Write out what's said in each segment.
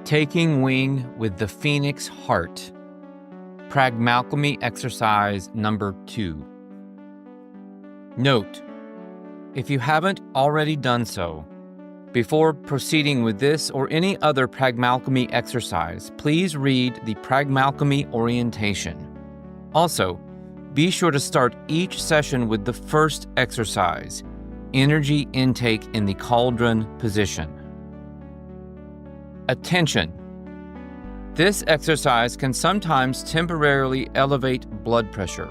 Taking wing with the Phoenix Heart. PragmAlchemy exercise number 2. Note: if you haven't already done so, before proceeding with this or any other PragmAlchemy exercise, please read the PragmAlchemy Orientation. Also, be sure to start each session with the first exercise, energy intake in the cauldron position. Attention! This exercise can sometimes temporarily elevate blood pressure.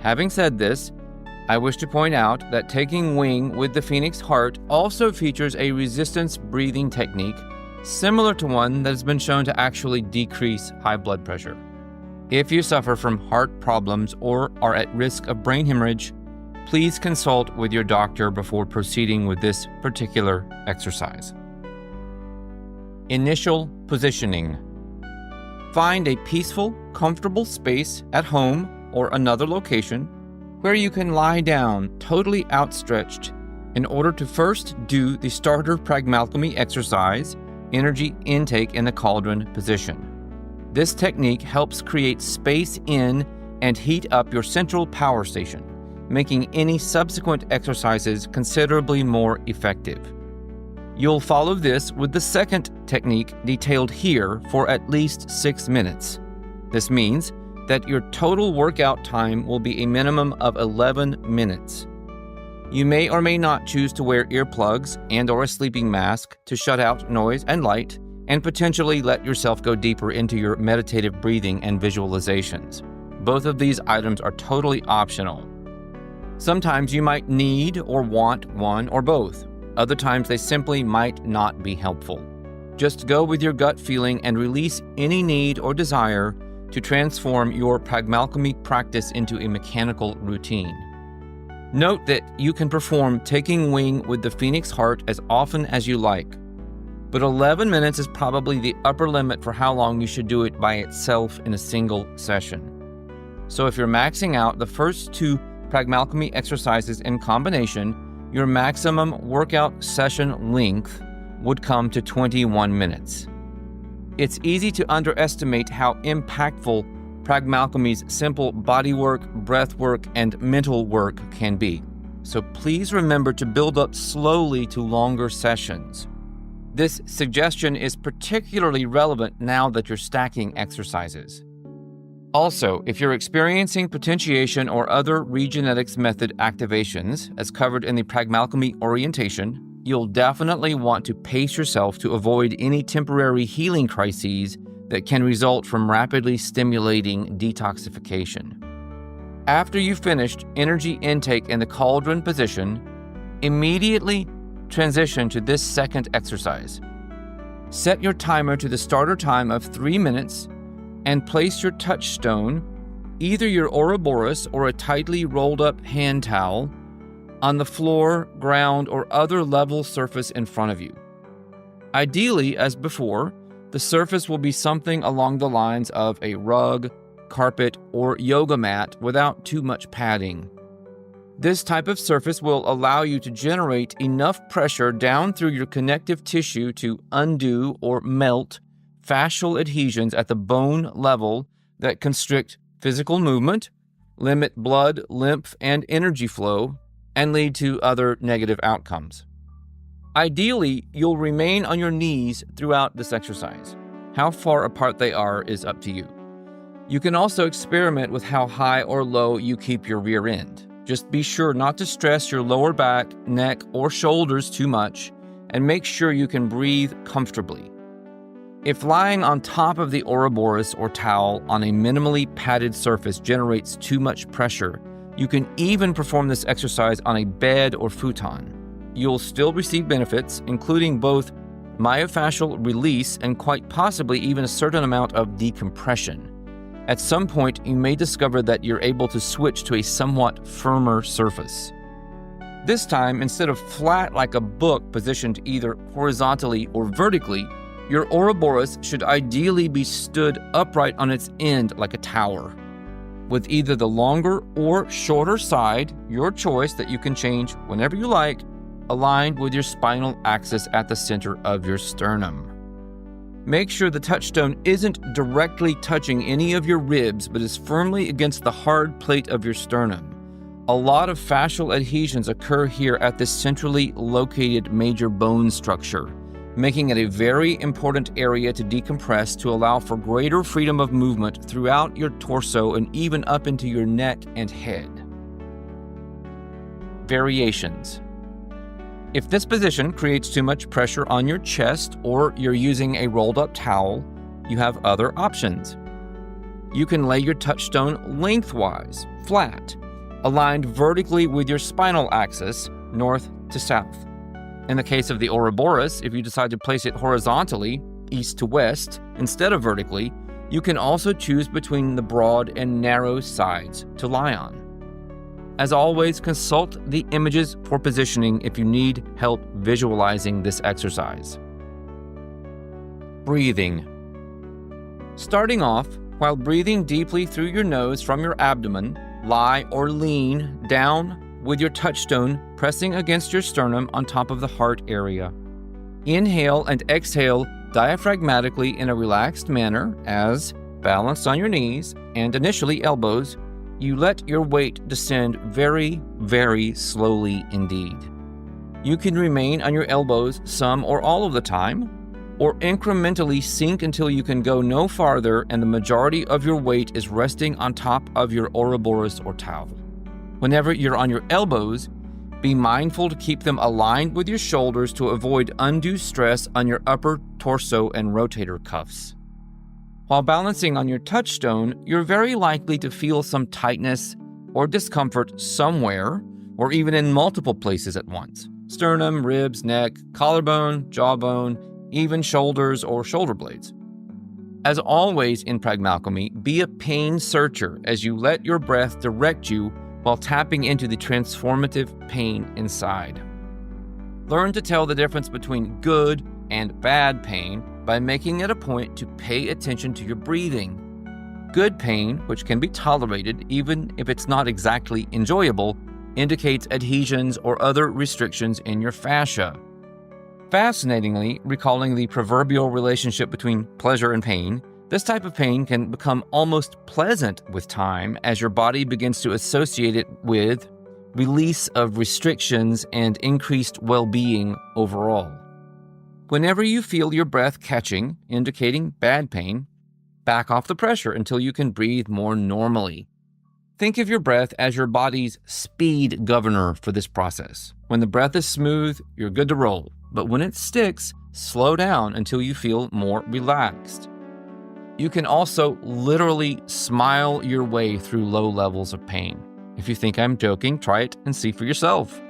Having said this, I wish to point out that taking wing with the Phoenix Heart also features a resistance breathing technique similar to one that has been shown to actually decrease high blood pressure. If you suffer from heart problems or are at risk of brain hemorrhage, please consult with your doctor before proceeding with this particular exercise. Initial positioning. Find a peaceful, comfortable space at home or another location where you can lie down totally outstretched in order to first do the starter PragmAlchemy exercise, energy intake in the cauldron position. This technique helps create space in and heat up your central power station, making any subsequent exercises considerably more effective. You'll follow this with the second technique detailed here for at least 6 minutes. This means that your total workout time will be a minimum of 11 minutes. You may or may not choose to wear earplugs and/or a sleeping mask to shut out noise and light, and potentially let yourself go deeper into your meditative breathing and visualizations. Both of these items are totally optional. Sometimes you might need or want one or both. Other times they simply might not be helpful. Just go with your gut feeling and release any need or desire to transform your PragmAlchemy practice into a mechanical routine. Note that you can perform taking wing with the Phoenix Heart as often as you like, but 11 minutes is probably the upper limit for how long you should do it by itself in a single session. So if you're maxing out the first 2 PragmAlchemy exercises in combination, your maximum workout session length would come to 21 minutes. It's easy to underestimate how impactful PragmAlchemy's simple bodywork, breathwork, and mental work can be. So please remember to build up slowly to longer sessions. This suggestion is particularly relevant now that you're stacking exercises. Also, if you're experiencing potentiation or other regenetics method activations, as covered in the PragmAlchemy Orientation, you'll definitely want to pace yourself to avoid any temporary healing crises that can result from rapidly stimulating detoxification. After you've finished energy intake in the cauldron position, immediately transition to this second exercise. Set your timer to the starter time of 3 minutes and place your touchstone, either your Ouroboros or a tightly rolled up hand towel, on the floor, ground, or other level surface in front of you. Ideally, as before, the surface will be something along the lines of a rug, carpet, or yoga mat without too much padding. This type of surface will allow you to generate enough pressure down through your connective tissue to undo or melt fascial adhesions at the bone level that constrict physical movement, limit blood, lymph, and energy flow, and lead to other negative outcomes. Ideally, you'll remain on your knees throughout this exercise. How far apart they are is up to you. You can also experiment with how high or low you keep your rear end. Just be sure not to stress your lower back, neck, or shoulders too much, and make sure you can breathe comfortably. If lying on top of the Ouroboros or towel on a minimally padded surface generates too much pressure, you can even perform this exercise on a bed or futon. You'll still receive benefits, including both myofascial release and quite possibly even a certain amount of decompression. At some point, you may discover that you're able to switch to a somewhat firmer surface. This time, instead of flat like a book positioned either horizontally or vertically, your Ouroboros should ideally be stood upright on its end like a tower, with either the longer or shorter side, your choice that you can change whenever you like, aligned with your spinal axis at the center of your sternum. Make sure the touchstone isn't directly touching any of your ribs, but is firmly against the hard plate of your sternum. A lot of fascial adhesions occur here at this centrally located major bone structure, making it a very important area to decompress to allow for greater freedom of movement throughout your torso and even up into your neck and head. Variations. If this position creates too much pressure on your chest or you're using a rolled up towel, you have other options. You can lay your touchstone lengthwise, flat, aligned vertically with your spinal axis, north to south. In the case of the Ouroboros, if you decide to place it horizontally, east to west, instead of vertically, you can also choose between the broad and narrow sides to lie on. As always, consult the images for positioning if you need help visualizing this exercise. Breathing. Starting off, while breathing deeply through your nose from your abdomen, lie or lean down with your touchstone pressing against your sternum on top of the heart area. Inhale and exhale diaphragmatically in a relaxed manner as, balanced on your knees and initially elbows, you let your weight descend very, very slowly indeed. You can remain on your elbows some or all of the time, or incrementally sink until you can go no farther and the majority of your weight is resting on top of your Ouroboros or towel. Whenever you're on your elbows, be mindful to keep them aligned with your shoulders to avoid undue stress on your upper torso and rotator cuffs. While balancing on your touchstone, you're very likely to feel some tightness or discomfort somewhere, or even in multiple places at once. Sternum, ribs, neck, collarbone, jawbone, even shoulders or shoulder blades. As always in PragmAlchemy, be a pain searcher as you let your breath direct you while tapping into the transformative pain inside. Learn to tell the difference between good and bad pain by making it a point to pay attention to your breathing. Good pain, which can be tolerated even if it's not exactly enjoyable, indicates adhesions or other restrictions in your fascia. Fascinatingly, recalling the proverbial relationship between pleasure and pain, this type of pain can become almost pleasant with time as your body begins to associate it with release of restrictions and increased well-being overall. Whenever you feel your breath catching, indicating bad pain, back off the pressure until you can breathe more normally. Think of your breath as your body's speed governor for this process. When the breath is smooth, you're good to roll, but when it sticks, slow down until you feel more relaxed. You can also literally smile your way through low levels of pain. If you think I'm joking, try it and see for yourself.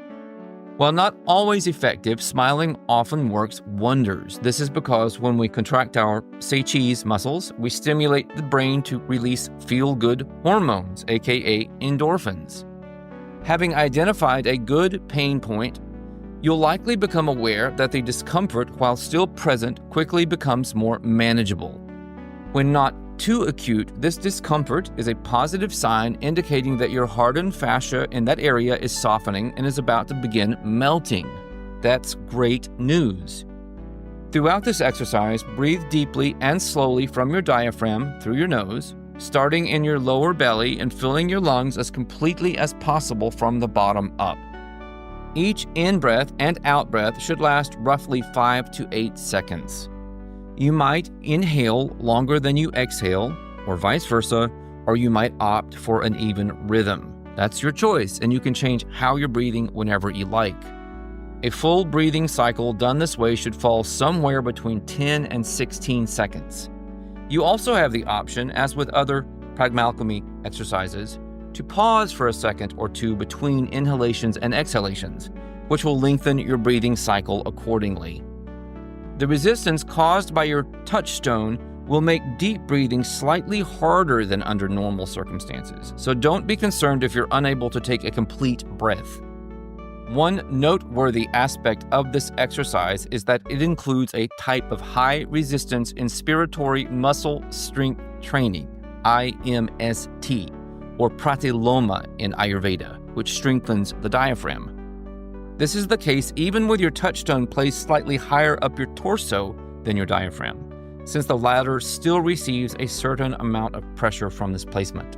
While not always effective, smiling often works wonders. This is because when we contract our say cheese muscles, we stimulate the brain to release feel-good hormones, aka endorphins. Having identified a good pain point, you'll likely become aware that the discomfort, while still present, quickly becomes more manageable. When not too acute, this discomfort is a positive sign indicating that your hardened fascia in that area is softening and is about to begin melting. That's great news. Throughout this exercise, breathe deeply and slowly from your diaphragm through your nose, starting in your lower belly and filling your lungs as completely as possible from the bottom up. Each in-breath and out-breath should last roughly 5 to 8 seconds. You might inhale longer than you exhale, or vice versa, or you might opt for an even rhythm. That's your choice, and you can change how you're breathing whenever you like. A full breathing cycle done this way should fall somewhere between 10 and 16 seconds. You also have the option, as with other PragmAlchemy exercises, to pause for a second or two between inhalations and exhalations, which will lengthen your breathing cycle accordingly. The resistance caused by your touchstone will make deep breathing slightly harder than under normal circumstances, so don't be concerned if you're unable to take a complete breath. One noteworthy aspect of this exercise is that it includes a type of high-resistance inspiratory muscle strength training, IMST, or pratiloma in Ayurveda, which strengthens the diaphragm. This is the case even with your touchstone placed slightly higher up your torso than your diaphragm. since the latter still receives a certain amount of pressure from this placement.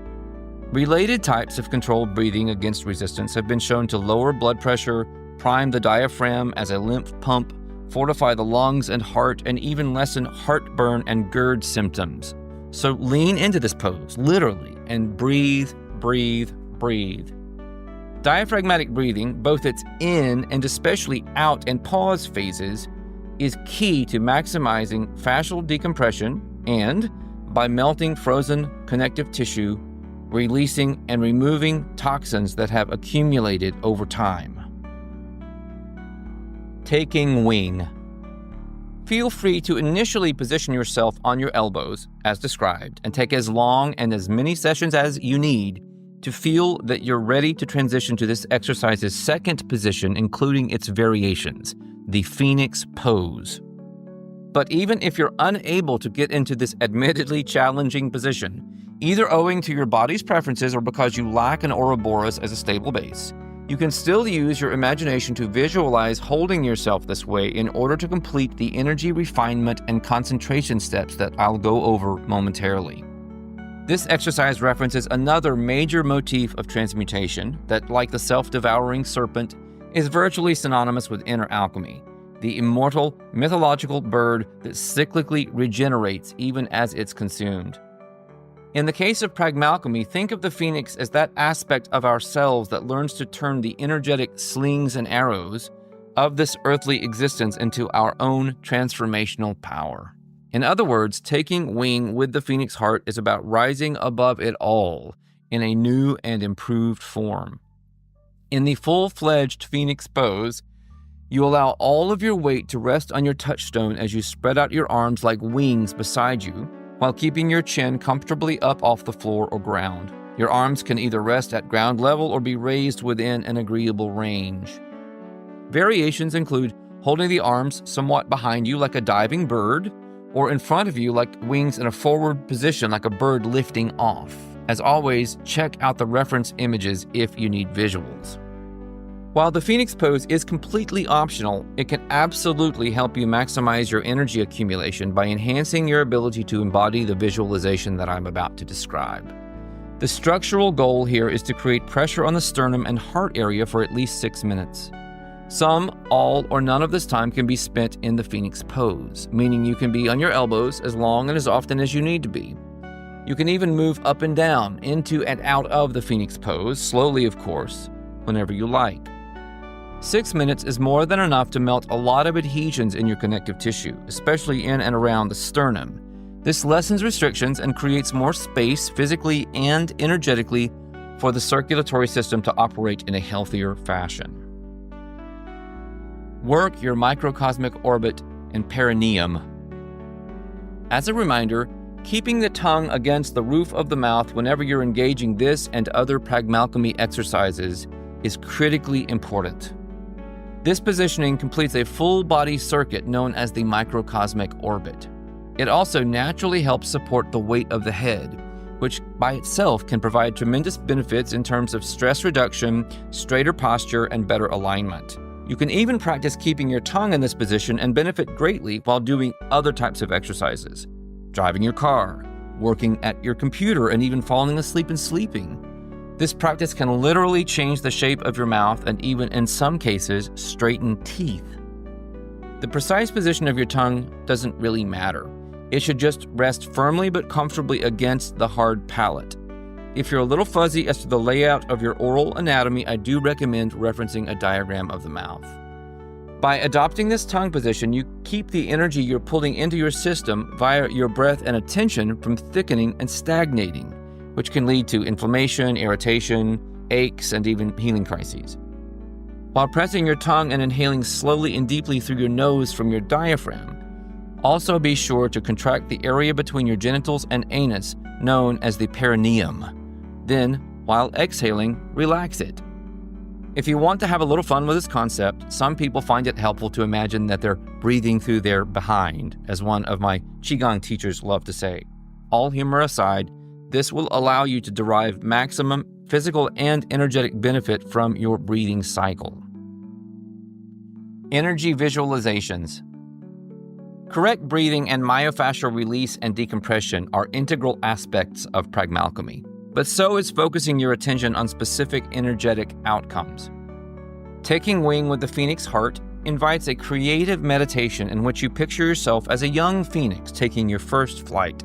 Related types of controlled breathing against resistance have been shown to lower blood pressure, prime the diaphragm as a lymph pump, fortify the lungs and heart, and even lessen heartburn and GERD symptoms. So lean into this pose, literally, and breathe, breathe, breathe. Diaphragmatic breathing, both its in and especially out and pause phases, is key to maximizing fascial decompression and, by melting frozen connective tissue, releasing and removing toxins that have accumulated over time. Taking wing. Feel free to initially position yourself on your elbows, as described, and take as long and as many sessions as you need to feel that you're ready to transition to this exercise's second position, including its variations, the Phoenix pose. But even if you're unable to get into this admittedly challenging position, either owing to your body's preferences or because you lack an Ouroboros as a stable base, you can still use your imagination to visualize holding yourself this way in order to complete the energy refinement and concentration steps that I'll go over momentarily. This exercise references another major motif of transmutation that, like the self-devouring serpent, is virtually synonymous with inner alchemy, the immortal, mythological bird that cyclically regenerates even as it's consumed. In the case of PragmAlchemy, think of the phoenix as that aspect of ourselves that learns to turn the energetic slings and arrows of this earthly existence into our own transformational power. In other words, taking wing with the phoenix heart is about rising above it all in a new and improved form. In the full-fledged phoenix pose, you allow all of your weight to rest on your touchstone as you spread out your arms like wings beside you, while keeping your chin comfortably up off the floor or ground. Your arms can either rest at ground level or be raised within an agreeable range. Variations include holding the arms somewhat behind you like a diving bird, or in front of you like wings in a forward position like a bird lifting off. As always, check out the reference images if you need visuals. While the Phoenix pose is completely optional, it can absolutely help you maximize your energy accumulation by enhancing your ability to embody the visualization that I'm about to describe. The structural goal here is to create pressure on the sternum and heart area for at least 6 minutes. Some, all, or none of this time can be spent in the Phoenix pose, meaning you can be on your elbows as long and as often as you need to be. You can even move up and down, into and out of the Phoenix pose, slowly of course, whenever you like. 6 minutes is more than enough to melt a lot of adhesions in your connective tissue, especially in and around the sternum. This lessens restrictions and creates more space physically and energetically for the circulatory system to operate in a healthier fashion. Work your microcosmic orbit and perineum. As a reminder, keeping the tongue against the roof of the mouth whenever you're engaging this and other PragmAlchemy exercises is critically important. This positioning completes a full body circuit known as the microcosmic orbit. It also naturally helps support the weight of the head, which by itself can provide tremendous benefits in terms of stress reduction, straighter posture, and better alignment. You can even practice keeping your tongue in this position and benefit greatly while doing other types of exercises. Driving your car, working at your computer, and even falling asleep and sleeping. This practice can literally change the shape of your mouth and even, in some cases, straighten teeth. The precise position of your tongue doesn't really matter. It should just rest firmly but comfortably against the hard palate. If you're a little fuzzy as to the layout of your oral anatomy, I do recommend referencing a diagram of the mouth. By adopting this tongue position, you keep the energy you're pulling into your system via your breath and attention from thickening and stagnating, which can lead to inflammation, irritation, aches, and even healing crises. While pressing your tongue and inhaling slowly and deeply through your nose from your diaphragm, also be sure to contract the area between your genitals and anus, known as the perineum. Then, while exhaling, relax it. If you want to have a little fun with this concept, some people find it helpful to imagine that they're breathing through their behind, as one of my Qigong teachers loved to say. All humor aside, this will allow you to derive maximum physical and energetic benefit from your breathing cycle. Energy visualizations. Correct breathing and myofascial release and decompression are integral aspects of PragmAlchemy, but so is focusing your attention on specific energetic outcomes. Taking wing with the Phoenix Heart invites a creative meditation in which you picture yourself as a young phoenix taking your first flight.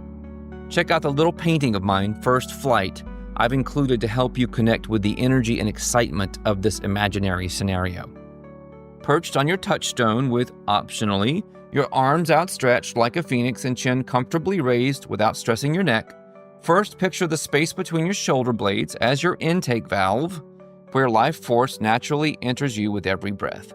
Check out the little painting of mine, First Flight, I've included to help you connect with the energy and excitement of this imaginary scenario. Perched on your touchstone with, optionally, your arms outstretched like a phoenix and chin comfortably raised without stressing your neck, first picture the space between your shoulder blades as your intake valve, where life force naturally enters you with every breath.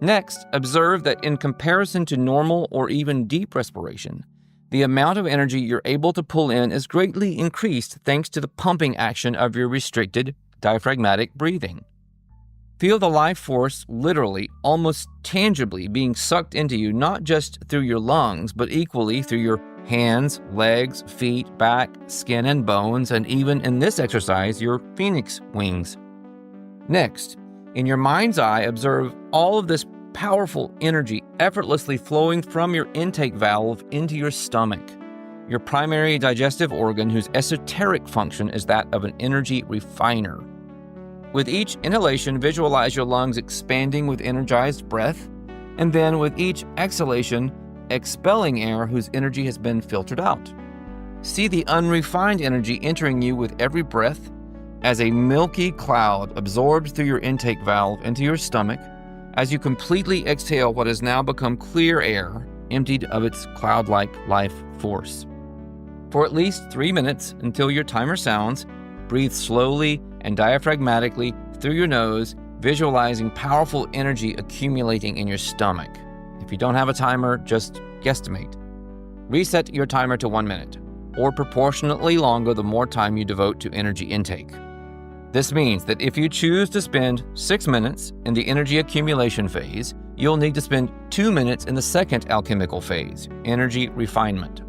Next, observe that in comparison to normal or even deep respiration, the amount of energy you're able to pull in is greatly increased thanks to the pumping action of your restricted diaphragmatic breathing. Feel the life force literally, almost tangibly being sucked into you not just through your lungs, but equally through your hands, legs, feet, back, skin and bones, and even in this exercise, your phoenix wings. Next, in your mind's eye, observe all of this powerful energy effortlessly flowing from your intake valve into your stomach, your primary digestive organ whose esoteric function is that of an energy refiner. With each inhalation, visualize your lungs expanding with energized breath, and then with each exhalation, expelling air whose energy has been filtered out. See the unrefined energy entering you with every breath as a milky cloud absorbed through your intake valve into your stomach as you completely exhale what has now become clear air, emptied of its cloud-like life force. For at least 3 minutes until your timer sounds, breathe slowly and diaphragmatically through your nose, visualizing powerful energy accumulating in your stomach. If you don't have a timer, just guesstimate. Reset your timer to 1 minute, or proportionately longer the more time you devote to energy intake. This means that if you choose to spend 6 minutes in the energy accumulation phase, you'll need to spend 2 minutes in the second alchemical phase, energy refinement.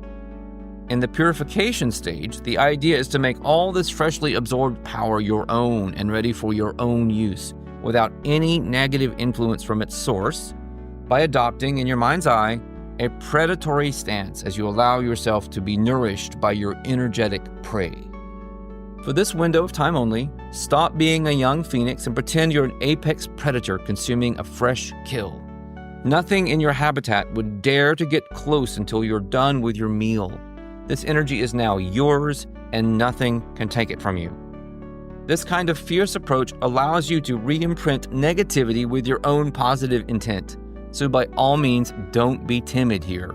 In the purification stage, the idea is to make all this freshly absorbed power your own and ready for your own use, without any negative influence from its source, by adopting, in your mind's eye, a predatory stance as you allow yourself to be nourished by your energetic prey. For this window of time only, stop being a young phoenix and pretend you're an apex predator consuming a fresh kill. Nothing in your habitat would dare to get close until you're done with your meal. This energy is now yours, and nothing can take it from you. This kind of fierce approach allows you to re-imprint negativity with your own positive intent. So by all means, don't be timid here.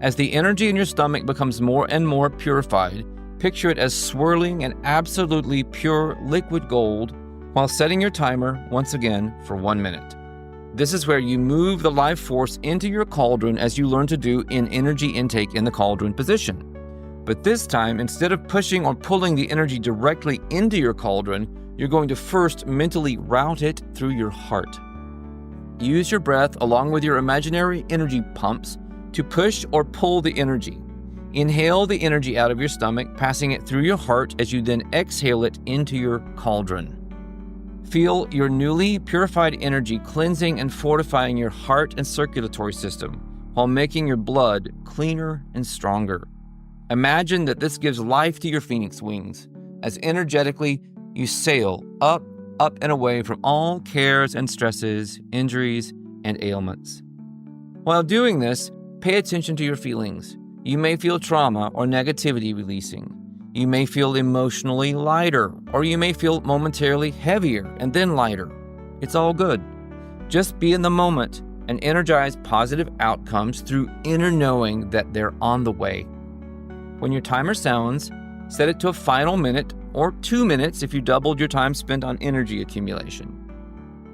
As the energy in your stomach becomes more and more purified, picture it as swirling an absolutely pure liquid gold while setting your timer once again for 1 minute. This is where you move the life force into your cauldron as you learn to do in energy intake in the cauldron position. But this time, instead of pushing or pulling the energy directly into your cauldron, you're going to first mentally route it through your heart. Use your breath along with your imaginary energy pumps to push or pull the energy. Inhale the energy out of your stomach, passing it through your heart as you then exhale it into your cauldron. Feel your newly purified energy cleansing and fortifying your heart and circulatory system while making your blood cleaner and stronger. Imagine that this gives life to your phoenix wings as energetically you sail up and away from all cares and stresses, injuries, and ailments. While doing this, pay attention to your feelings. You may feel trauma or negativity releasing. You may feel emotionally lighter, or you may feel momentarily heavier and then lighter. It's all good. Just be in the moment and energize positive outcomes through inner knowing that they're on the way. When your timer sounds, set it to a final minute or 2 minutes if you doubled your time spent on energy accumulation.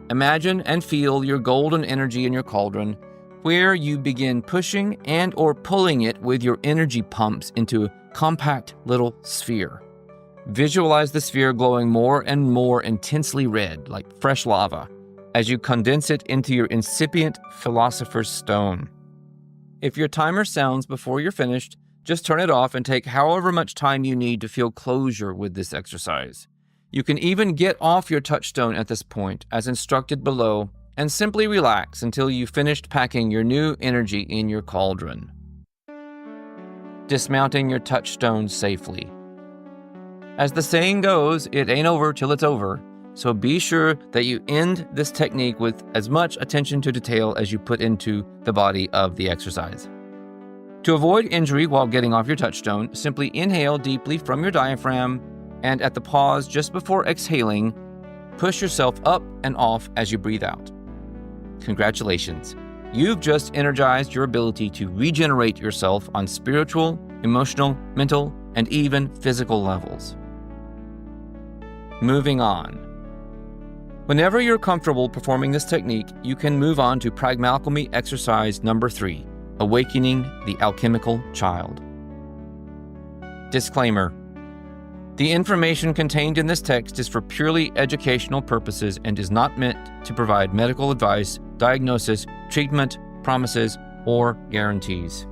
Imagine and feel your golden energy in your cauldron, where you begin pushing and or pulling it with your energy pumps into a compact little sphere. Visualize the sphere glowing more and more intensely red, like fresh lava, as you condense it into your incipient philosopher's stone. If your timer sounds before you're finished, just turn it off and take however much time you need to feel closure with this exercise. You can even get off your touchstone at this point, as instructed below, and simply relax until you've finished packing your new energy in your cauldron. Dismounting your touchstone safely. As the saying goes, it ain't over till it's over, so be sure that you end this technique with as much attention to detail as you put into the body of the exercise. To avoid injury while getting off your touchstone, simply inhale deeply from your diaphragm, and at the pause just before exhaling, push yourself up and off as you breathe out. Congratulations! You've just energized your ability to regenerate yourself on spiritual, emotional, mental, and even physical levels. Moving on. Whenever you're comfortable performing this technique, you can move on to PragmAlchemy exercise number 3, awakening the alchemical child. Disclaimer: the information contained in this text is for purely educational purposes and is not meant to provide medical advice, diagnosis, treatment, promises, or guarantees.